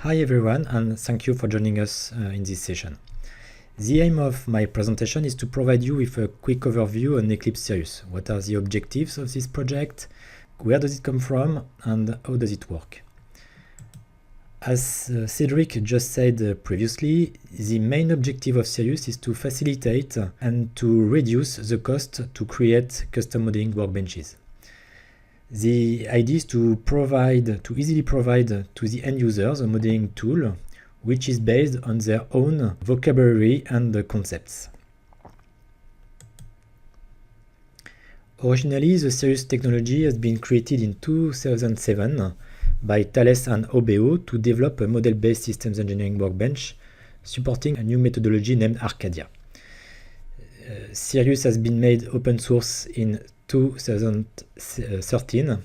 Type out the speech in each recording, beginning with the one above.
Hi everyone, and thank you for joining us in this session. The aim of my presentation is to provide you with a quick overview on Eclipse Sirius. What are the objectives of this project? Where does it come from? And how does it work? As Cedric just said previously, the main objective of Sirius is to facilitate and to reduce the cost to create custom modeling workbenches. The idea is to easily provide to the end users a modeling tool which is based on their own vocabulary and concepts. Originally, the Sirius technology has been created in 2007 by Thales and OBEO to develop a model-based systems engineering workbench supporting a new methodology named Arcadia. Sirius has been made open source in 2013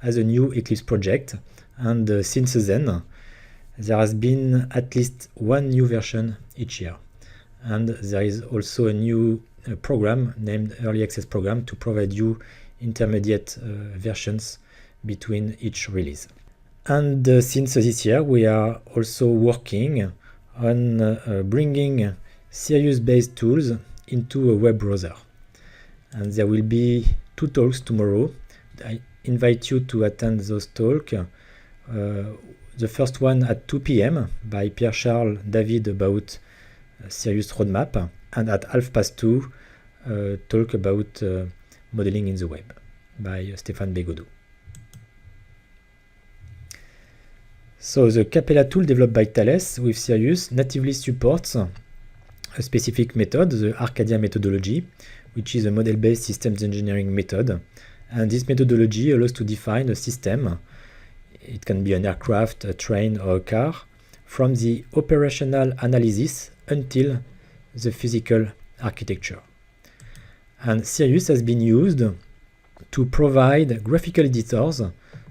as a new Eclipse project, and since then there has been at least one new version each year, and there is also a new program named Early Access Program to provide you intermediate versions between each release. And since this year we are also working on bringing Sirius-based tools into a web browser. And there will be 2 talks tomorrow. I invite you to attend those talks. The first one at 2 p.m. by Pierre-Charles David about Sirius roadmap, and at 2:30 talk about modeling in the web by Stéphane Bégodeau. So the Capella tool developed by Thales with Sirius natively supports a specific method, the Arcadia methodology, which is a model-based systems engineering method. And this methodology allows to define a system, it can be an aircraft, a train, or a car, from the operational analysis until the physical architecture. And Sirius has been used to provide graphical editors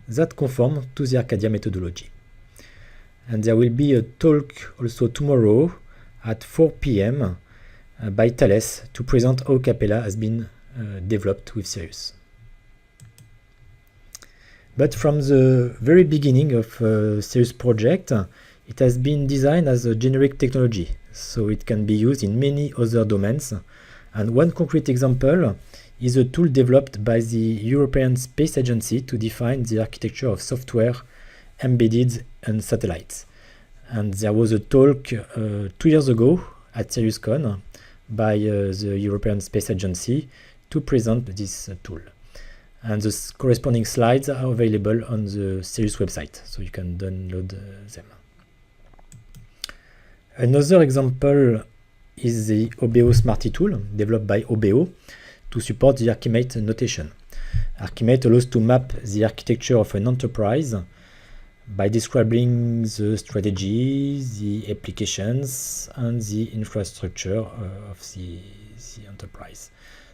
that conform to the Arcadia methodology. And there will be a talk also tomorrow at 4 p.m. By Thales to present how Capella has been developed with Sirius. But from the very beginning of Sirius project, it has been designed as a generic technology, so it can be used in many other domains. And one concrete example is a tool developed by the European Space Agency to define the architecture of software embedded in satellites. And there was a talk 2 years ago at SiriusCon by the European Space Agency to present this tool. And the corresponding slides are available on the Sirius website, so you can download them. Another example is the OBEO Smarty tool developed by OBEO to support the Archimate notation. Archimate allows to map the architecture of an enterprise by describing the strategy, the applications, and the infrastructure of the enterprise.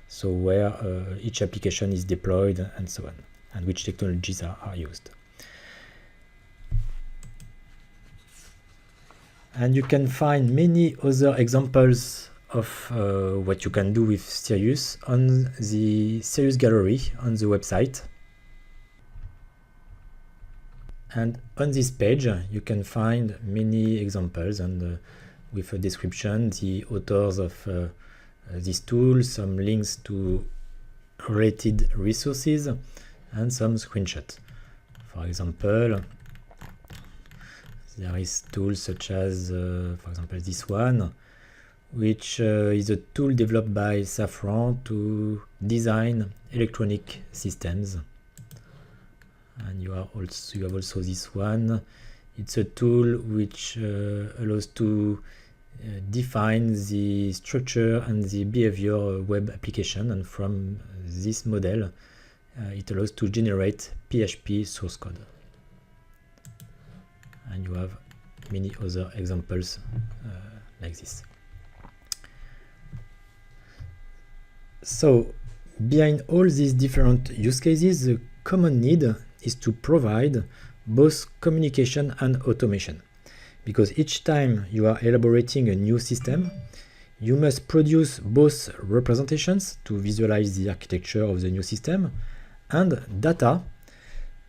So where each application is deployed and so on, and which technologies are used. And you can find many other examples of what you can do with Sirius on the Sirius gallery on the website. And on this page you can find many examples, and with a description, the authors of this tool, some links to related resources, and some screenshots. For example, there is tools such as, for example, this one, which is a tool developed by Safran to design electronic systems. And you have also this one. It's a tool which allows to define the structure and the behavior web application, and from this model it allows to generate PHP source code. And you have many other examples like this. So behind all these different use cases, the common need is to provide both communication and automation, because each time you are elaborating a new system, you must produce both representations to visualize the architecture of the new system and data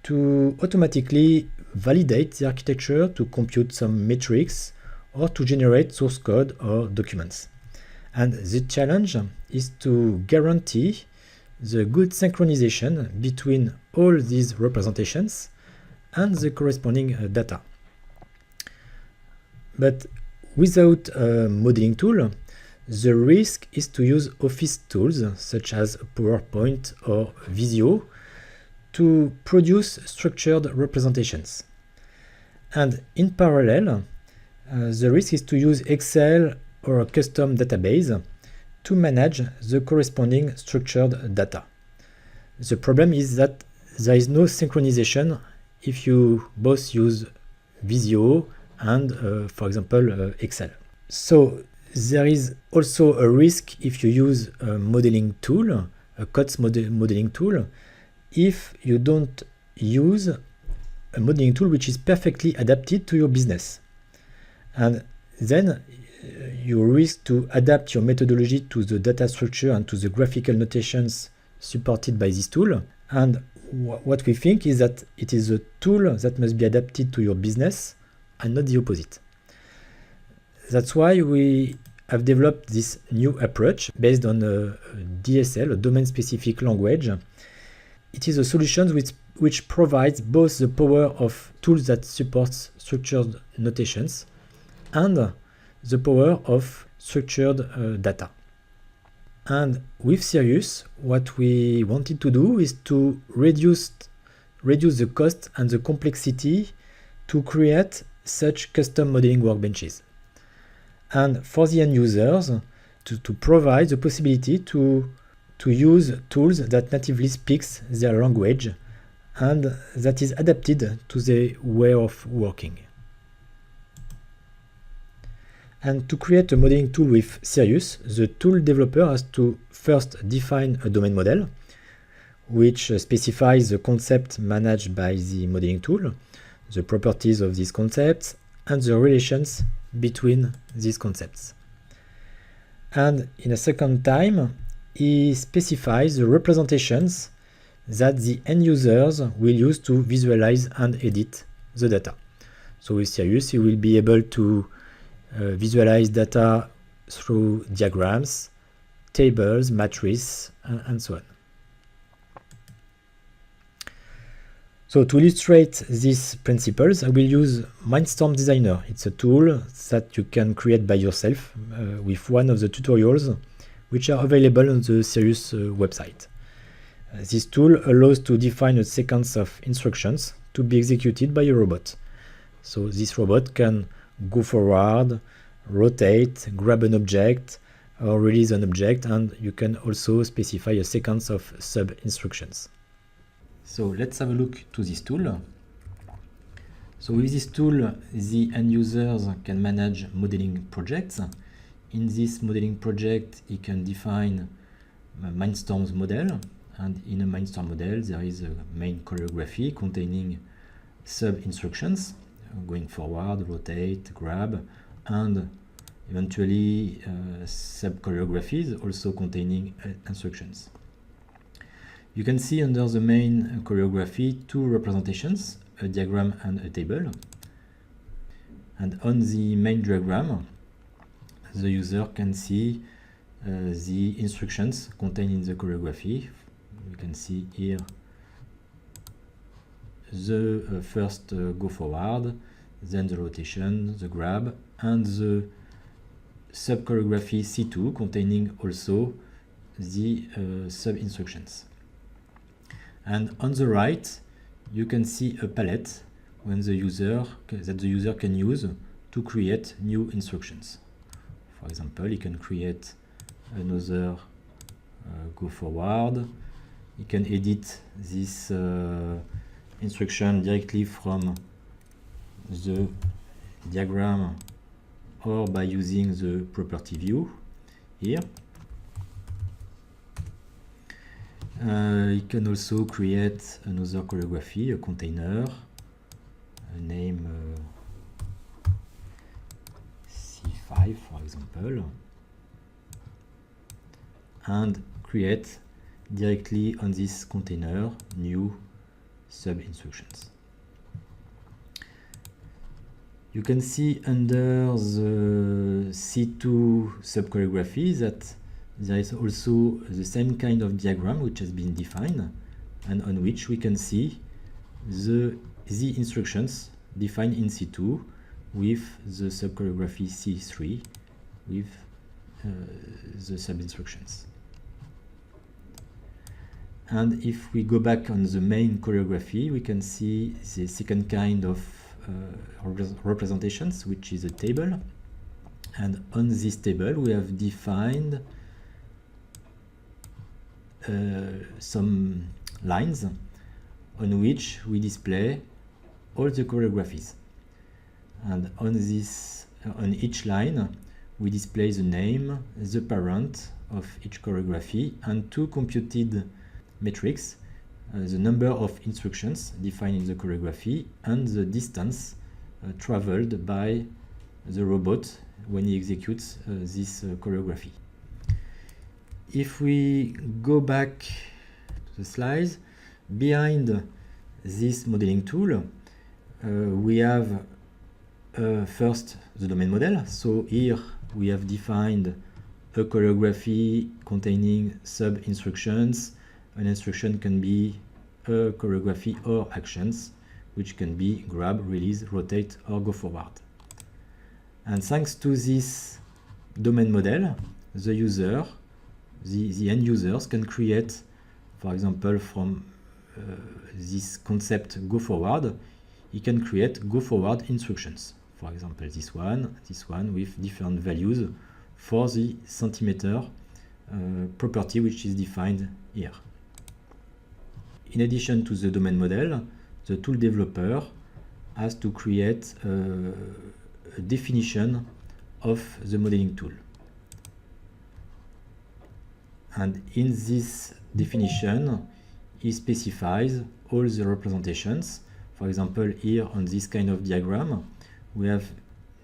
to automatically validate the architecture, to compute some metrics, or to generate source code or documents. And the challenge is to guarantee the good synchronization between all these representations and the corresponding data. But without a modeling tool, the risk is to use office tools such as PowerPoint or Visio to produce structured representations. And in parallel, the risk is to use Excel or a custom database to manage the corresponding structured data. The problem is that there is no synchronization if you both use Visio and, for example, Excel. So there is also a risk if you use a modeling tool, a COTS modeling tool, if you don't use a modeling tool which is perfectly adapted to your business. And then you risk to adapt your methodology to the data structure and to the graphical notations supported by this tool. And what we think is that it is a tool that must be adapted to your business and not the opposite. That's why we have developed this new approach based on a DSL, a domain-specific language. It is a solution which provides both the power of tools that support structured notations and the power of structured data. And with Sirius, what we wanted to do is to reduce the cost and the complexity to create such custom modeling workbenches. And for the end users, to provide the possibility to use tools that natively speaks their language and that is adapted to their way of working. And to create a modeling tool with Sirius, the tool developer has to first define a domain model, which specifies the concept managed by the modeling tool, the properties of these concepts, and the relations between these concepts. And in a second time, he specifies the representations that the end users will use to visualize and edit the data. So with Sirius, you will be able to visualize data through diagrams, tables, matrices, and so on. So to illustrate these principles, I will use Mindstorm Designer. It's a tool that you can create by yourself with one of the tutorials which are available on the Sirius website. This tool allows to define a sequence of instructions to be executed by a robot. So this robot can go forward, rotate, grab an object, or release an object, and you can also specify a sequence of sub-instructions. So let's have a look to this tool. So with this tool, the end users can manage modeling projects. In this modeling project, he can define Mindstorm's model, and in a Mindstorm model, there is a main choreography containing sub-instructions, going forward, rotate, grab, and eventually sub-choreographies also containing instructions. You can see under the main choreography two representations, a diagram and a table. And on the main diagram, the user can see the instructions contained in the choreography. You can see here the first go forward, then the rotation, the grab, and the sub-choreography C2 containing also the sub-instructions. And on the right, you can see a palette that the user can use to create new instructions. For example, you can create another go forward. You can edit this instruction directly from the diagram or by using the property view here. You can also create another choreography, a container, a name C5 for example, and create directly on this container new sub-instructions. You can see under the C2 sub-choreography that there is also the same kind of diagram which has been defined and on which we can see the instructions defined in C2 with the sub-choreography C3 with the sub-instructions. And if we go back on the main choreography, we can see the second kind of representations, which is a table. And on this table, we have defined some lines on which we display all the choreographies. And on each line, we display the name, the parent of each choreography, and two computed metrics, the number of instructions defined in the choreography and the distance traveled by the robot when he executes this choreography. If we go back to the slides, behind this modeling tool, we have first the domain model. So here we have defined a choreography containing sub-instructions. An instruction can be a choreography or actions, which can be grab, release, rotate, or go forward. And thanks to this domain model, the user, the end users can create, for example, from this concept go forward, he can create go forward instructions. For example, this one with different values for the centimeter property which is defined here. In addition to the domain model, the tool developer has to create a definition of the modeling tool. And in this definition, he specifies all the representations. For example, here on this kind of diagram, we have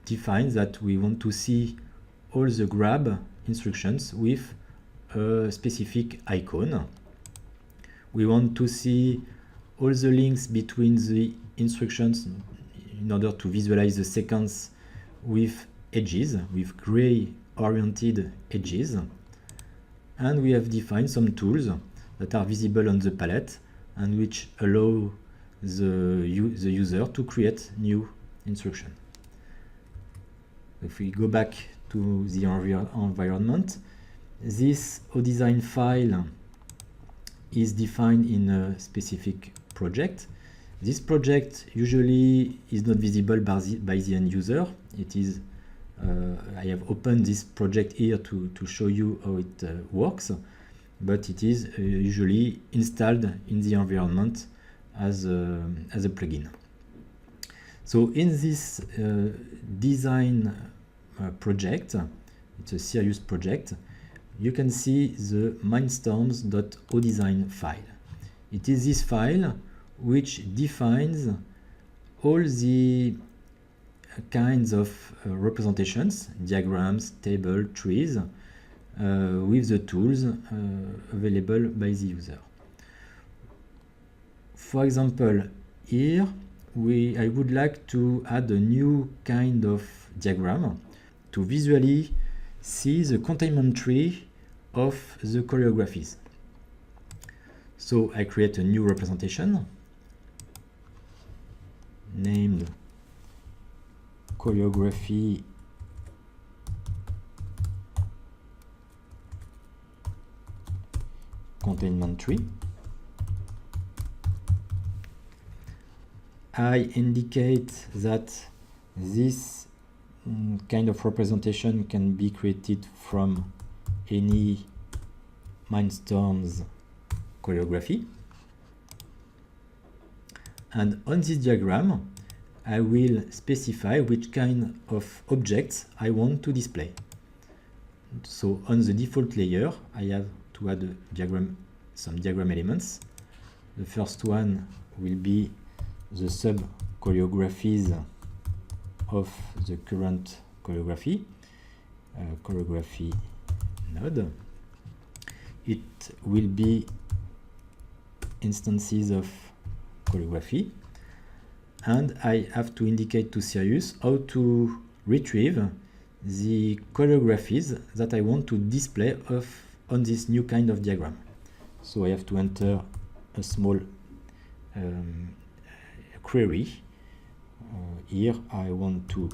defined that we want to see all the grab instructions with a specific icon. We want to see all the links between the instructions in order to visualize the sequence with edges, with gray oriented edges. And we have defined some tools that are visible on the palette and which allow the user to create new instruction. If we go back to the environment, this ODesign file is defined in a specific project. This project usually is not visible by the end user. It is I have opened this project here to show you how it works, but it is usually installed in the environment as a plugin. So in this design project, it's a serious project, you can see the mindstorms.odesign file. It is this file which defines all the kinds of representations, diagrams, table, trees, with the tools available by the user. For example, here I would like to add a new kind of diagram to visually see the containment tree of the choreographies. So I create a new representation named choreography containment tree. I indicate that this kind of representation can be created from any Mindstorms choreography. And on this diagram, I will specify which kind of objects I want to display. So on the default layer, I have to add some diagram elements. The first one will be the sub choreographies of the current choreography, choreography node. It will be instances of choreography, and I have to indicate to Sirius how to retrieve the choreographies that I want to display on this new kind of diagram. So I have to enter a small query. Here I want to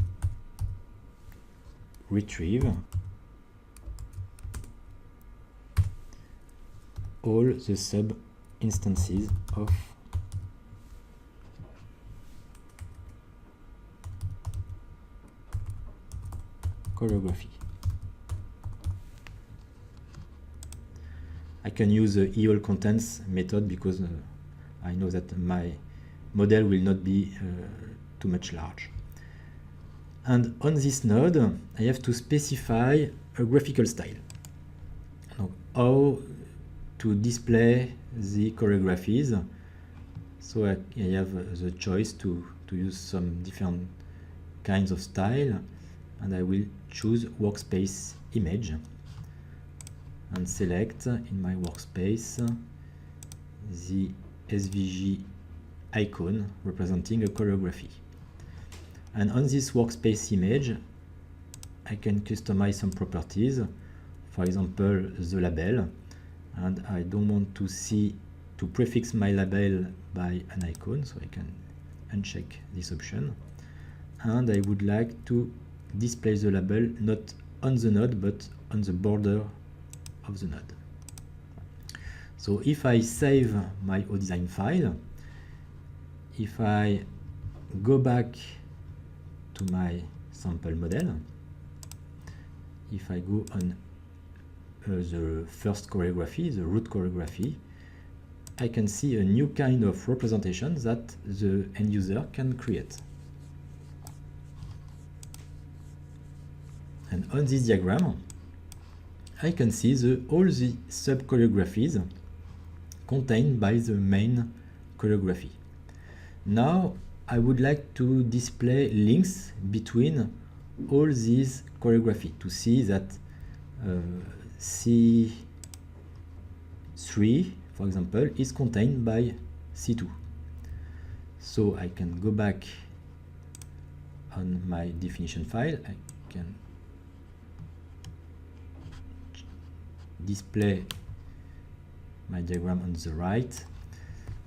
retrieve all the sub instances of choreography. I can use the EOL contents method because I know that my model will not be too much large. And on this node, I have to specify a graphical style. Now, how to display the choreographies. So I have the choice to use some different kinds of style, and I will choose workspace image and select in my workspace the SVG icon representing a choreography. And on this workspace image, I can customize some properties, for example, the label, and I don't want to prefix my label by an icon, so I can uncheck this option. And I would like to display the label not on the node, but on the border of the node. So if I save my ODesign file, if I go back to my sample model, if I go on the first choreography, the root choreography, I can see a new kind of representation that the end user can create. And on this diagram, I can see all the sub choreographies contained by the main choreography. Now I would like to display links between all these choreography to see that C3, for example, is contained by C2. So I can go back on my definition file. I can display my diagram on the right.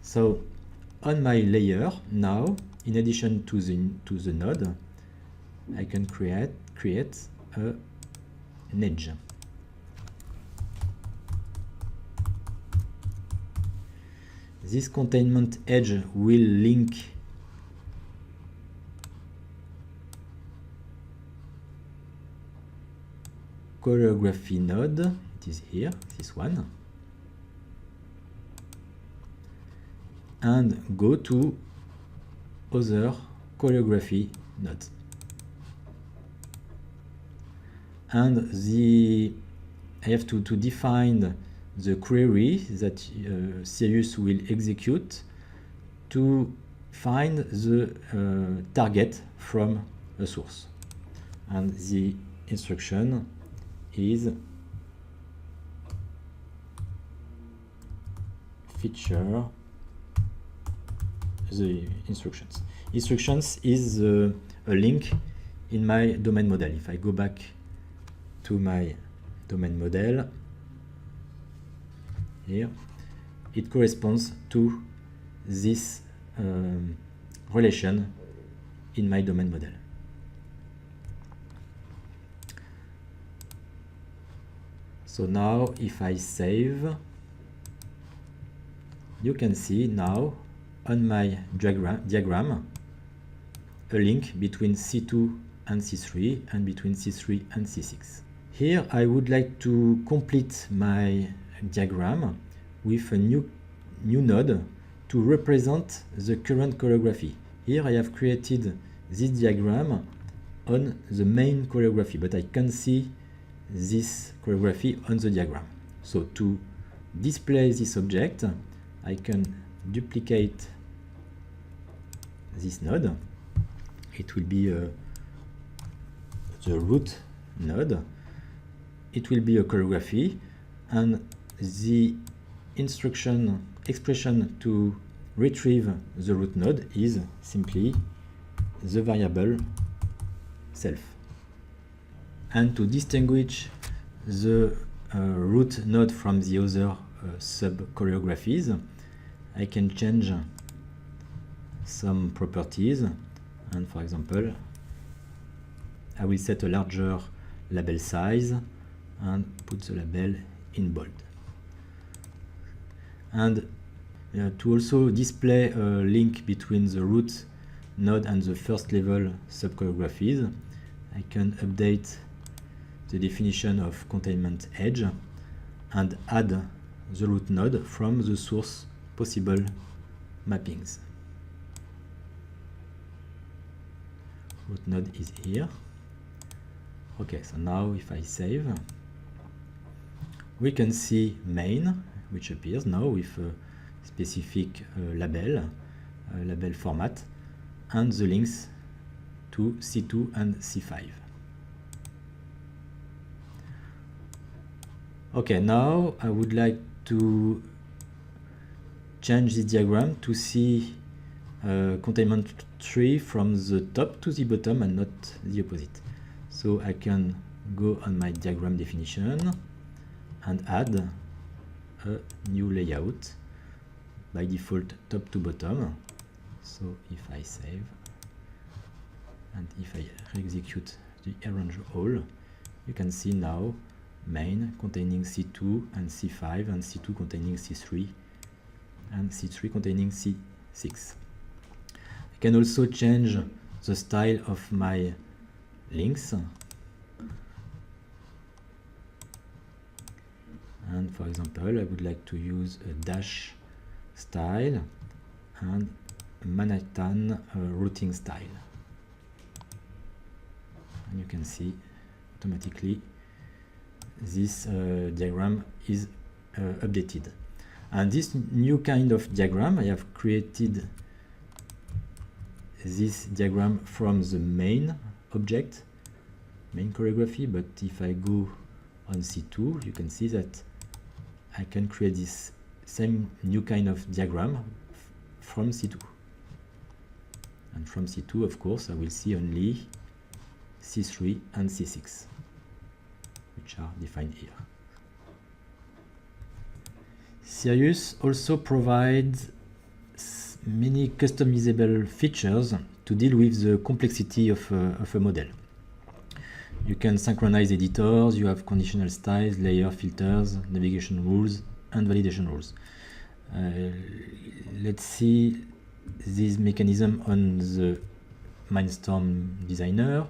So on my layer now, in addition to the node, I can create an edge. This containment edge will link choreography node. It is here, this one, and go to other choreography node. And I have to define the query that Sirius will execute to find the target from a source. And the instruction is feature the instructions. Instructions is a link in my domain model. If I go back to my domain model, here, it corresponds to this relation in my domain model. So now if I save, you can see now on my diagram a link between C2 and C3 and between C3 and C6. Here I would like to complete my diagram with a new node to represent the current choreography. Here I have created this diagram on the main choreography, but I can see this choreography on the diagram. So to display this object, I can duplicate this node. It will be the root node. It will be a choreography, and the expression to retrieve the root node is simply the variable self. And to distinguish the root node from the other sub-choreographies, I can change some properties, and for example, I will set a larger label size and put the label in bold. And to also display a link between the root node and the first level sub-choreographies, I can update the definition of containment edge and add the root node from the source possible mappings. Root node is here. Okay, so now if I save, we can see main, which appears now with a specific label format, and the links to C2 and C5. Okay, now I would like to change this diagram to see containment tree from the top to the bottom and not the opposite. So I can go on my diagram definition and add a new layout, by default top to bottom. So if I save and if I re-execute the arrange all, you can see now main containing C2 and C5 and C2 containing C3 and C3 containing C6. I can also change the style of my links, and for example I would like to use a dash style and Manhattan routing style, and you can see automatically this diagram is updated. And this new kind of diagram, I have created this diagram from the main object, main choreography, but if I go on C2, you can see that I can create this same new kind of diagram from C2. And from C2, of course, I will see only C3 and C6, which are defined here. Sirius also provides many customizable features to deal with the complexity of a model. You can synchronize editors, you have conditional styles, layer filters, navigation rules, and validation rules. Let's see this mechanism on the Mindstorm Designer.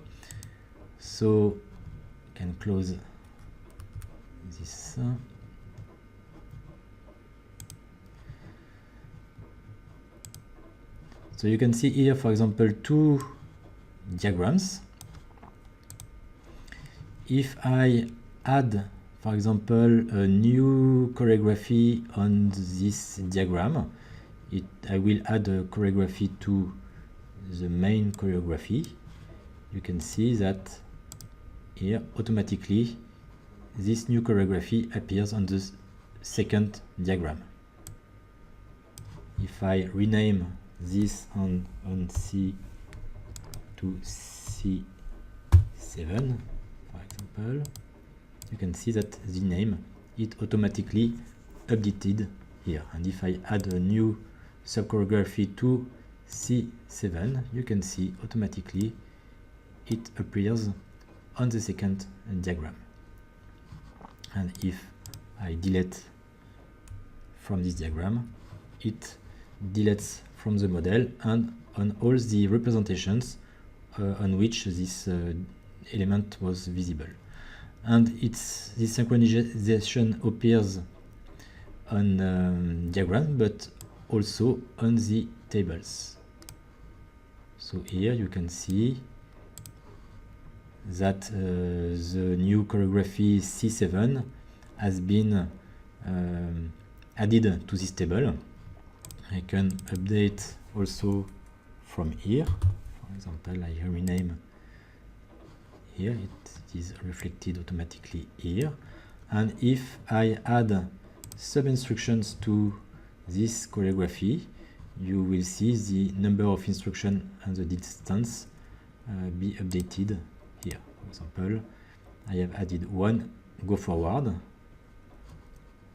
So I can close this. So you can see here, for example, two diagrams. If I add, for example, a new choreography on this diagram, I will add a choreography to the main choreography. You can see that here automatically this new choreography appears on the second diagram. If I rename this on C to C7, for example, you can see that the name is automatically updated here. And if I add a new subchoreography to C7, you can see automatically it appears on the second diagram. And if I delete from this diagram, it deletes from the model and on all the representations on which this element was visible. And this synchronization appears on diagram, but also on the tables. So here you can see that the new choreography C7 has been added to this table. I can update also from here. For example, I rename here, it is reflected automatically here. And if I add sub instructions to this choreography, you will see the number of instructions and the distance be updated here. For example, I have added one go forward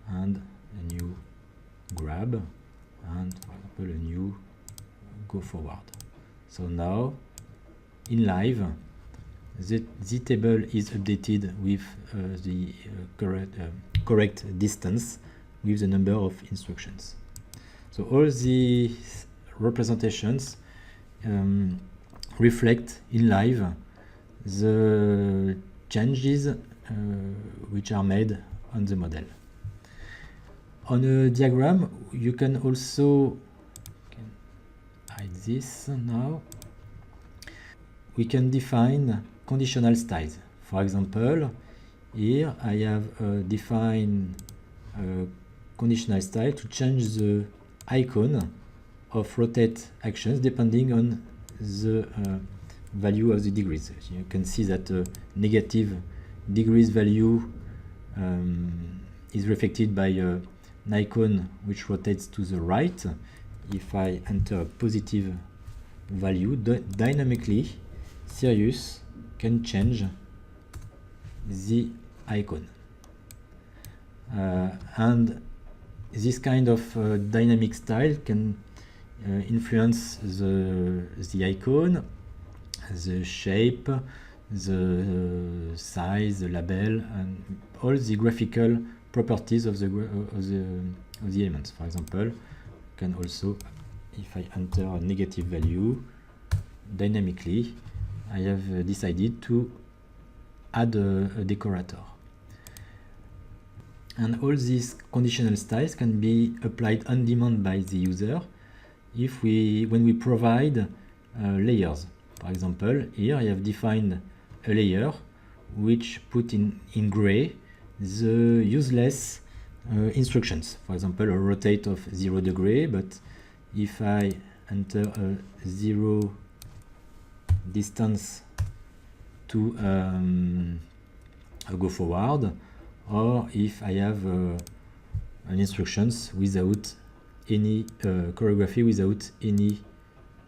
and a new grab, and for example a new go forward. So now in live the table is updated with the correct distance with the number of instructions. So all these representations reflect in live the changes which are made on the model. On a diagram, you can also hide this now. We can define conditional styles. For example, here I have defined a conditional style to change the icon of rotate actions depending on the value of the degrees. You can see that negative degrees value is reflected by an icon which rotates to the right. If I enter a positive value, dynamically Sirius can change the icon. And this kind of dynamic style can influence the icon, the shape, the size, the label, and all the graphical properties of the elements. For example, can also, if I enter a negative value, dynamically I have decided to add a decorator. And all these conditional styles can be applied on demand by the user when we provide layers. For example, here I have defined a layer which put in gray the useless instructions. For example, a rotate of 0 degree, but if I enter a 0 distance to go forward, or if I have an instructions without any choreography, without any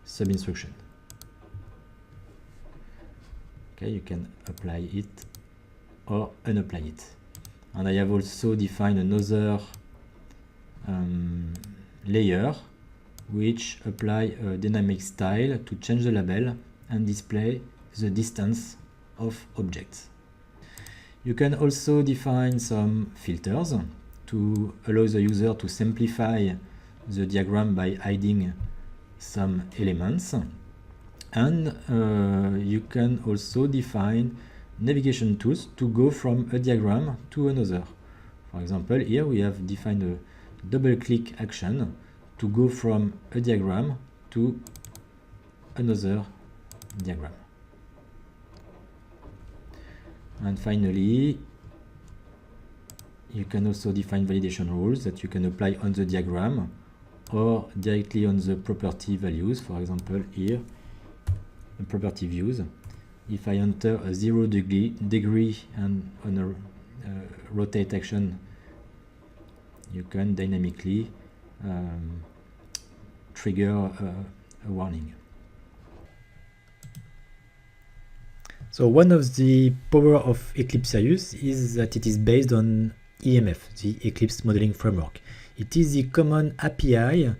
sub-instruction. Okay, you can apply it or unapply it. And I have also defined another layer which apply a dynamic style to change the label and display the distance of objects. You can also define some filters to allow the user to simplify the diagram by hiding some elements. And you can also define navigation tools to go from a diagram to another. For example, here we have defined a double-click action to go from a diagram to another diagram. And finally, you can also define validation rules that you can apply on the diagram or directly on the property values. For example, here, in property views, if I enter a 0 degree and on a rotate action, you can dynamically trigger a warning. So one of the power of Eclipse Sirius is that it is based on EMF, the Eclipse Modeling Framework. It is the common API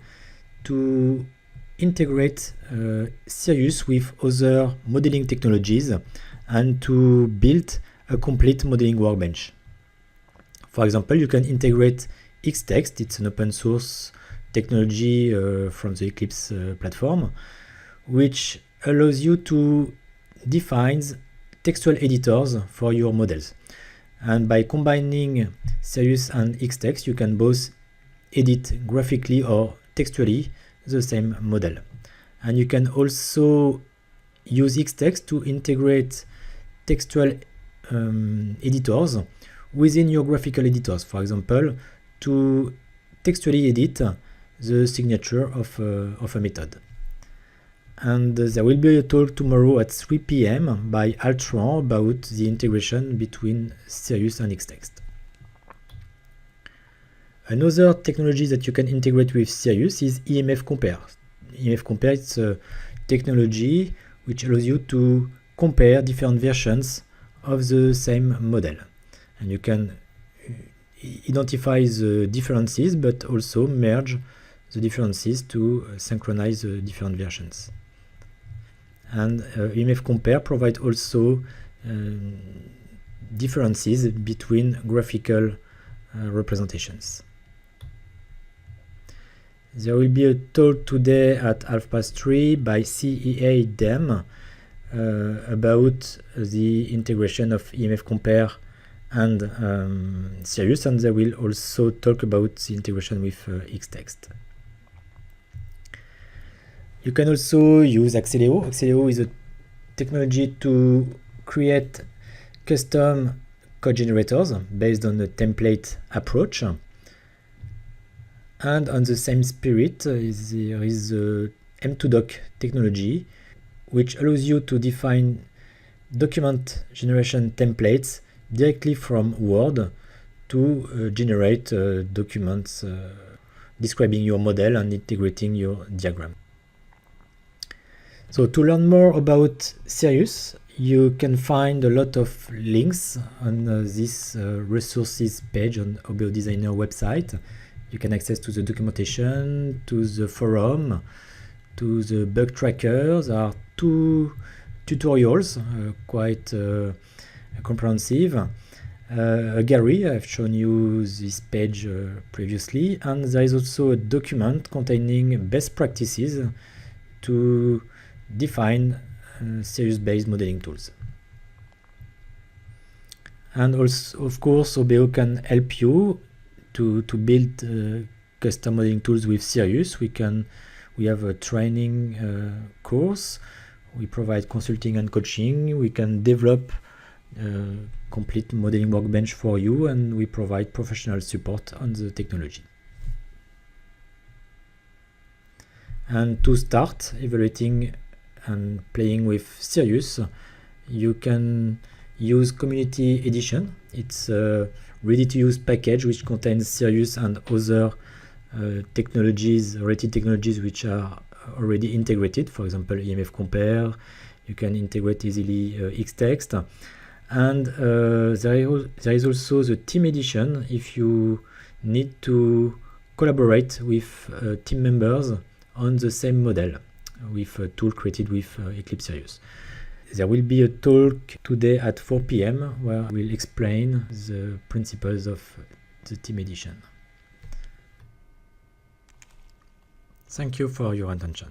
to integrate Sirius with other modeling technologies and to build a complete modeling workbench. For example, you can integrate Xtext. It's an open source technology from the Eclipse platform, which allows you to define textual editors for your models. And by combining Sirius and Xtext, you can both edit graphically or textually the same model. And you can also use Xtext to integrate textual editors within your graphical editors. For example, to textually edit the signature of a method. And there will be a talk tomorrow at 3 p.m. by Altran about the integration between Sirius and Xtext. Another technology that you can integrate with Sirius is EMF Compare. EMF Compare is a technology which allows you to compare different versions of the same model. And you can identify the differences, but also merge the differences to synchronize the different versions. And EMF Compare provides also differences between graphical representations. There will be a talk today at 3:30 by CEA DEM about the integration of EMF Compare and Sirius, and they will also talk about the integration with Xtext. You can also use Axeleo. Axeleo is a technology to create custom code generators based on a template approach. And on the same spirit, there is the M2Doc technology, which allows you to define document generation templates directly from Word to generate documents describing your model and integrating your diagram. So to learn more about Sirius, you can find a lot of links on this resources page on OBO Designer website. You can access to the documentation, to the forum, to the bug tracker. There are 2 tutorials, quite comprehensive. Gary, I've shown you this page previously, and there is also a document containing best practices to define Sirius-based modeling tools. And also, of course, OBO can help you to build custom modeling tools with Sirius. We have a training course. We provide consulting and coaching. We can develop complete modeling workbench for you, and we provide professional support on the technology. And to start evaluating and playing with Sirius, you can use Community Edition. It's a ready-to-use package which contains Sirius and other related technologies which are already integrated. For example, EMF Compare. You can integrate easily Xtext. And there is also the Team Edition if you need to collaborate with team members on the same model with a tool created with Eclipse Sirius. There will be a talk today at 4 p.m. where we'll explain the principles of the Team Edition. Thank you for your attention.